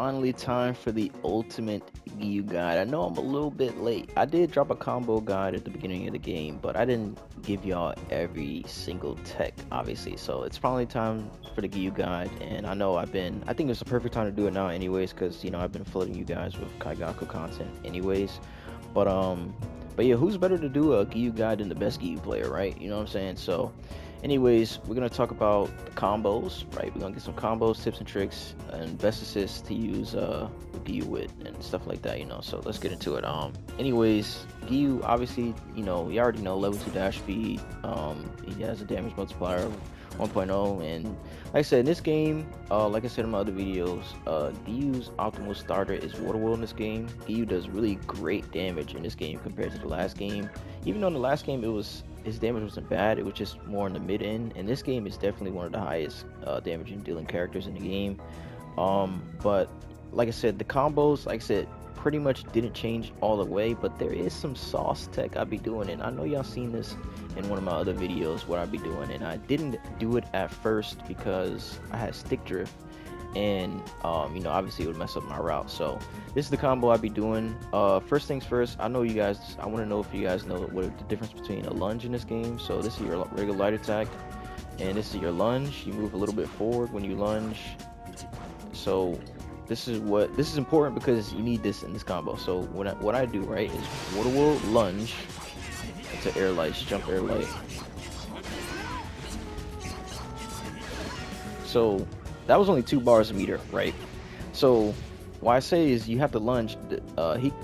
finally time for the ultimate Giyu guide. I know I'm a little bit late. I did drop a combo guide at the beginning of the game, but I didn't give y'all every single tech, obviously. So it's finally time for the Giyu guide, and I think it's the perfect time to do it now anyways, because, I've been flooding you guys with Kaigaku content anyways. But yeah, who's better to do a Giyu guide than the best Giyu player, right? You know what I'm saying? So anyways, we're going to talk about the combos, right? We're going to get some combos, tips and tricks, and best assists to use Giyu with and stuff like that, So let's get into it. Anyways, Giyu, obviously, you already know level 2 dash speed. He has a damage multiplier of 1.0, and like I said, in this game, like I said in my other videos, Giyu's optimal starter is Water Wheel in this game. Giyu does really great damage in this game compared to the last game. Even though in the last game his damage wasn't bad, it was just more in the mid end, and this game is definitely one of the highest damage and dealing characters in the game. But like I said, the combos, like I said, pretty much didn't change all the way, but there is some sauce tech I'll be doing, and I know y'all seen this in one of my other videos what I'll be doing, and I didn't do it at first because I had stick drift, and obviously it would mess up my route. So this is the combo I'll be doing. First things first, I want to know if you guys know what the difference between a lunge in this game. So this is your regular light attack, and this is your lunge. You move a little bit forward when you lunge. So this is important because you need this in this combo. So what I do, right, is Water Wheel, lunge into air lights, jump air light. So that was only 2 bars a meter, right? So what I say is you have to lunge.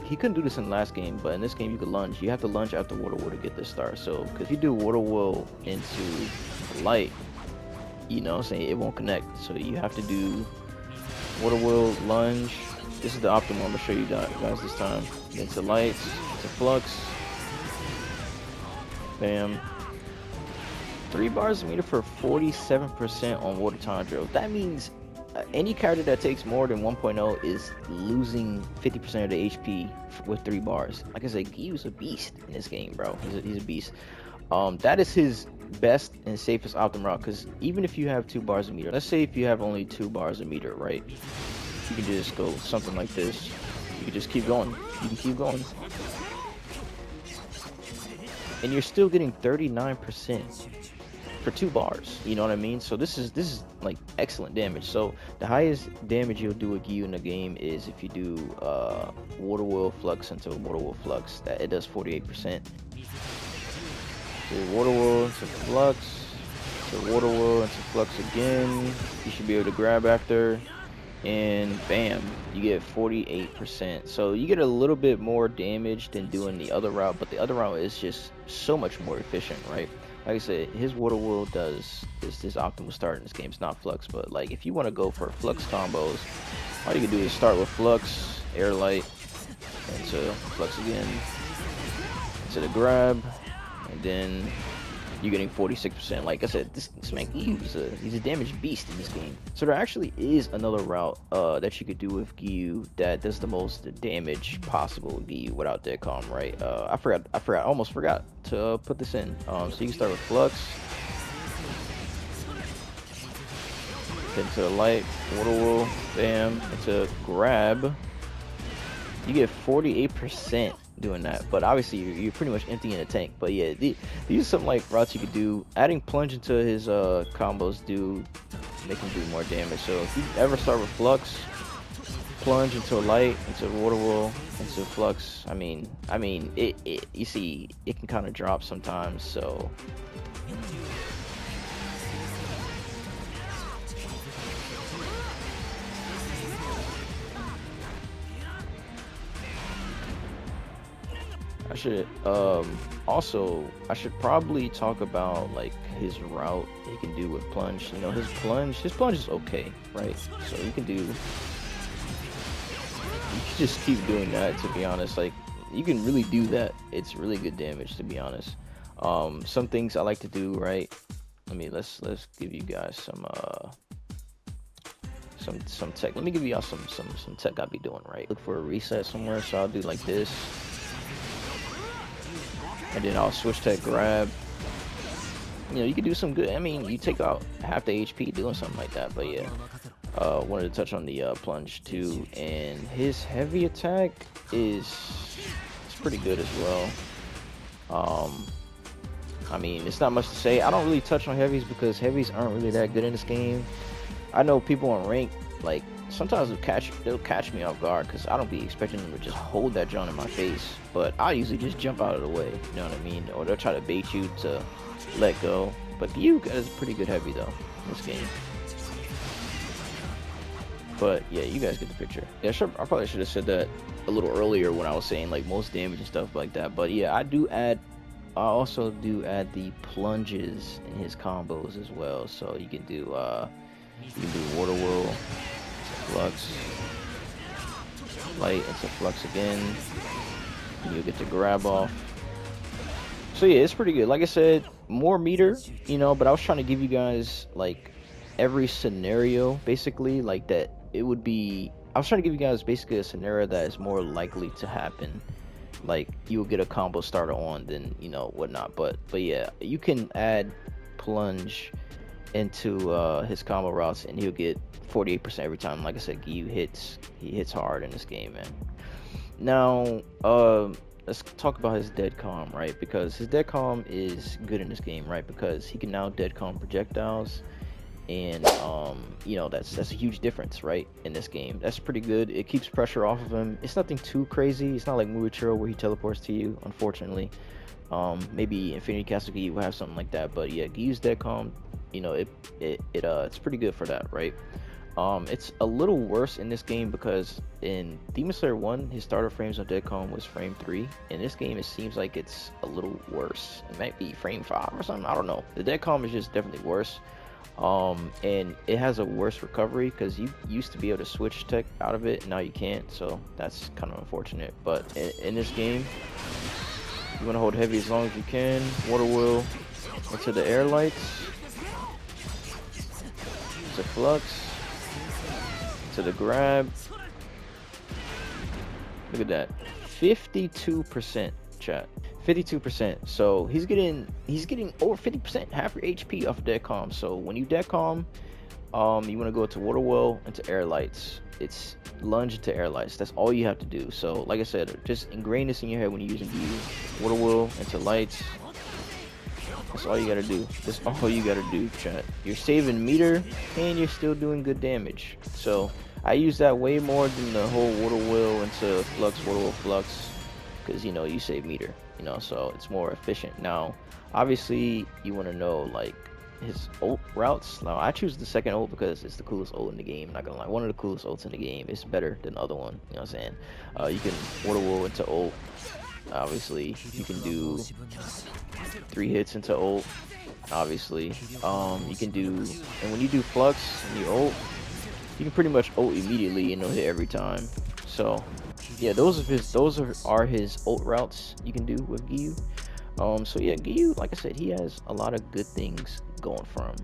He couldn't do this in the last game, but in this game you could lunge. You have to lunge after Water Wheel to get this start. So because you do Water Wheel into light, it won't connect. So you have to do Water Wheel, lunge. This is the optimal. I'm gonna show you guys this time. Into lights, into flux. Bam. 3 bars a meter for 47% on Water Tundra. That means any character that takes more than 1.0 is losing 50% of the HP with 3 bars. Like I said, Giyu's a beast in this game, bro. He's a beast. That is his best and safest optimum route, because even if you have 2 bars a meter, let's say if you have only 2 bars a meter, right? You can just go something like this. You can just keep going. You can keep going. And you're still getting 39% for 2 bars, you know what I mean? So this is like excellent damage. So the highest damage you'll do with Giyu in the game is if you do Water Wheel flux into Water Wheel flux. That it does 48%. So Water Wheel into flux, to Water Wheel into flux again. You should be able to grab after, and bam, you get 48%. So you get a little bit more damage than doing the other route, but the other route is just so much more efficient, right? Like I said, his Water Wheel does this optimal start in this game. It's not flux, but like if you want to go for flux combos, all you can do is start with flux, air light, into flux again, into the grab, and then you're getting 46%. Like I said, this man, he's a damage beast in this game. So there actually is another route that you could do with Giyu that does the most damage possible with Giyu without dead calm, right? I almost forgot to put this in. So you can start with flux, then to the light, Water Wheel, bam, into grab. You get 48% doing that, but obviously you're pretty much emptying the tank. But yeah, these are some like routes you could do. Adding plunge into his combos make him do more damage. So if you ever start with flux, plunge into a light, into Water Wheel, into flux, I mean you see it can kind of drop sometimes. So I should probably talk about like his route he can do with plunge. His plunge is okay, right? So you can just keep doing that, to be honest. Like you can really do that. It's really good damage, to be honest. Some things I like to do, right? Let's give you guys some tech. Let me give y'all some tech I'll be doing, right? Look for a reset somewhere, so I'll do like this. And then I'll switch that grab. You can do some good. You take out half the HP doing something like that. But yeah, Wanted to touch on the plunge too, and his heavy attack is it's pretty good as well. Um, I mean, it's not much to say. I don't really touch on heavies because heavies aren't really that good in this game. I know people on rank, like, sometimes they'll catch me off guard because I don't be expecting them to just hold that John in my face. But I usually just jump out of the way, you know what I mean? Or they'll try to bait you to let go. But Giyu is pretty good heavy though in this game. But yeah, you guys get the picture. Yeah, sure. I probably should have said that a little earlier when I was saying like most damage and stuff like that. But yeah, I also do add the plunges in his combos as well. So you can do water whirl, flux, light into flux again, and you'll get to grab off. So yeah, it's pretty good. Like I said, more meter, you know, but I was trying to give you guys like every scenario basically like that it would be. I was trying to give you guys basically a scenario that is more likely to happen. Like you'll get a combo starter on, then you know whatnot. But yeah, you can add plunge into his combo routes, and he'll get 48% every time. Like I said, Giyu he hits hard in this game, man. Now, let's talk about his dead calm, right? Because his dead calm is good in this game, right? Because he can now dead calm projectiles, and you know that's a huge difference, right? In this game, that's pretty good. It keeps pressure off of him. It's nothing too crazy. It's not like Muichiro where he teleports to you, unfortunately. Maybe Infinity Castle Giyu will have something like that, but yeah, Giyu's dead calm, you know, it's pretty good for that, right? It's a little worse in this game because in Demon Slayer 1, his starter frames on dead calm was frame 3. In this game, it seems like it's a little worse. It might be frame 5 or something. I don't know. The dead calm is just definitely worse. And it has a worse recovery because you used to be able to switch tech out of it, and now you can't. So that's kind of unfortunate. But in this game, you want to hold heavy as long as you can. Water whirl into the air lights. To flux. To the grab. Look at that. 52% chat. 52%. So he's getting over 50%, half your HP off of dead calm. So when you dead calm, you want to go to water whirl into air lights. It's lunge into air lights. That's all you have to do. So like I said, just ingrain this in your head when you're using Giyu. Water whirl into lights. That's all you gotta do. That's all you gotta do, chat. You're saving meter and you're still doing good damage. So I use that way more than the whole water whirl into flux, water whirl, flux, because you know you save meter. You know, so it's more efficient. Now, obviously, you want to know like his ult routes. Now, I choose the second ult because it's the coolest ult in the game. Not gonna lie, one of the coolest ults in the game. It's better than the other one. You know what I'm saying? You can water whirl into ult. Obviously, you can do 3 hits into ult. Obviously, you can do, and when you do flux and you ult, you can pretty much ult immediately and it'll hit every time. So yeah, those are his ult routes you can do with Giyu. So yeah, Giyu, like I said, he has a lot of good things going for him.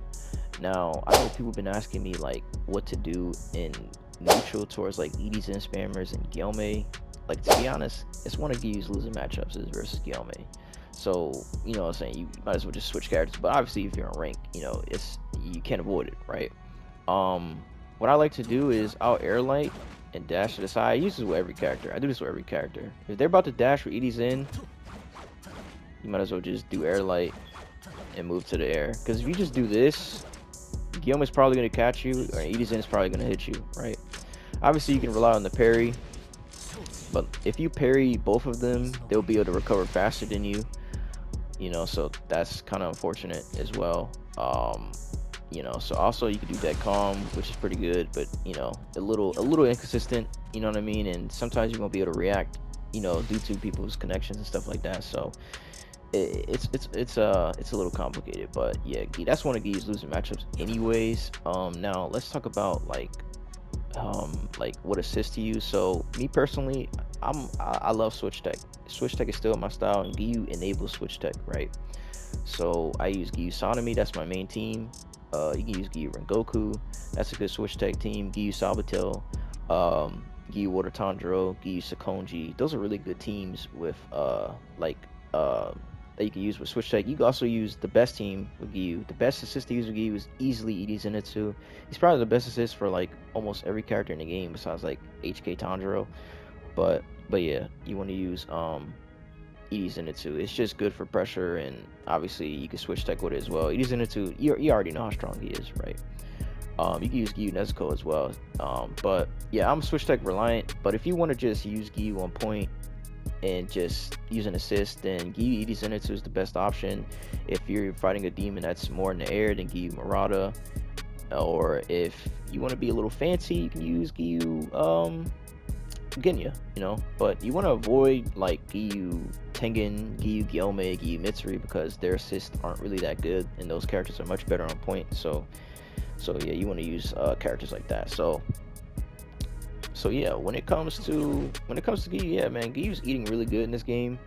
Now, I know people have been asking me like what to do in neutral towards like EDs and spammers and Gyome. Like, to be honest, it's one of Giyu's losing matchups is versus Gyome. So, you know what I'm saying, you might as well just switch characters. But obviously if you're on rank, you know, you can't avoid it, right? What I like to do is I'll air light and dash to the side. I use this with every character. I do this with every character. If they're about to dash with EDs in, you might as well just do air light and move to the air. Because if you just do this, Guillaume is probably going to catch you, or EDs in is probably going to hit you, right? Obviously, you can rely on the parry, but if you parry both of them, they'll be able to recover faster than you. You know, so that's kind of unfortunate as well. You know, so also you can do dead calm, which is pretty good, but you know, a little inconsistent, you know what I mean? And sometimes you're gonna be able to react, you know, due to people's connections and stuff like that. So it's a little complicated, but yeah, that's one of Giyu's losing matchups anyways. Now let's talk about like what assists to you. So me personally, I love switch tech. Switch tech is still my style, and Giyu enables switch tech, right? So I use Giyu Sonomy, that's my main team. You can use Giyu Rengoku, that's a good switch tech team. Giyu Sabatel, Giyu Water Tanjiro, Giyu Sakonji. Those are really good teams with that you can use with Switch Tech. You can also use the best team with Giyu. The best assist to use with Giyu is easily Edie Zenitsu. He's probably the best assist for like almost every character in the game besides like HK Tanjiro. But yeah, you want to use Edie Zenitsu. It's just good for pressure, and obviously you can Switch Tech with it as well. Edie Zenitsu, you already know how strong he is, right? You can use Giyu Nezuko as well. But yeah, I'm Switch Tech reliant. But if you want to just use Giyu on point and just use an assist, then Giyu Edie Zenitsu is the best option. If you're fighting a demon that's more in the air, then Giyu Murata. Or if you want to be a little fancy, you can use Giyu Genya, you know. But you want to avoid like Giyu Tengen, Giyu Gyome, Giyu Mitsuri, because their assists aren't really that good, and those characters are much better on point. So yeah, you want to use characters like that. So yeah, when it comes to Giyu, yeah, man, Giyu's eating really good in this game.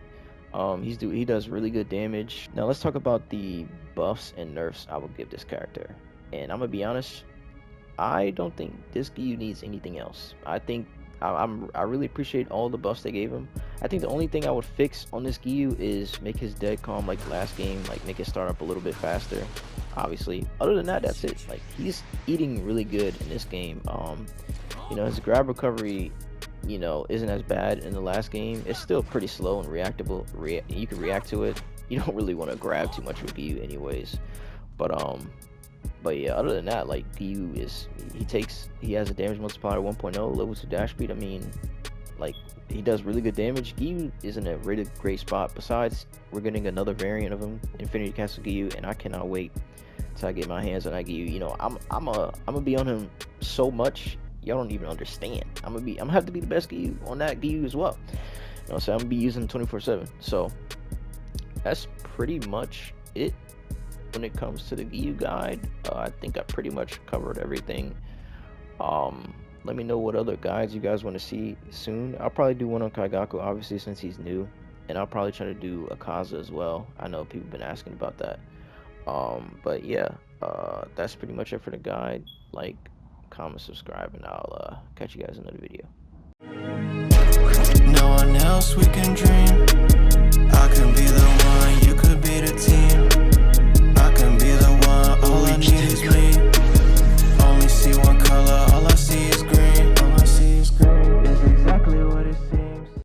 He does really good damage. Now let's talk about the buffs and nerfs I would give this character. And I'm gonna be honest, I don't think this Giyu needs anything else. I think I really appreciate all the buffs they gave him. I think the only thing I would fix on this Giyu is make his dead calm like the last game, like make it start up a little bit faster. Obviously, other than that, that's it. Like, he's eating really good in this game. You know, his grab recovery, you know, isn't as bad in the last game. It's still pretty slow and reactable. You can react to it. You don't really want to grab too much with Giyu anyways. But yeah, other than that, like, Giyu he has a damage multiplier 1.0, level 2 dash speed. I mean, like, he does really good damage. Giyu is in a really great spot. Besides, we're getting another variant of him, Infinity Castle Giyu, and I cannot wait till I get my hands on that Giyu. You know, I'm gonna be on him so much, y'all don't even understand. I'm gonna have to be the best Giyu on that Giyu as well. You know, so I'm gonna be using 24/7. So that's pretty much it when it comes to the Giyu guide. I think I pretty much covered everything. Let me know what other guides you guys want to see soon. I'll probably do one on Kaigaku, obviously, since he's new, and I'll probably try to do Akaza as well. I know people have been asking about that. But yeah, that's pretty much it for the guide. Like, comment, subscribe, and I'll catch you guys in another video. No one else we can dream.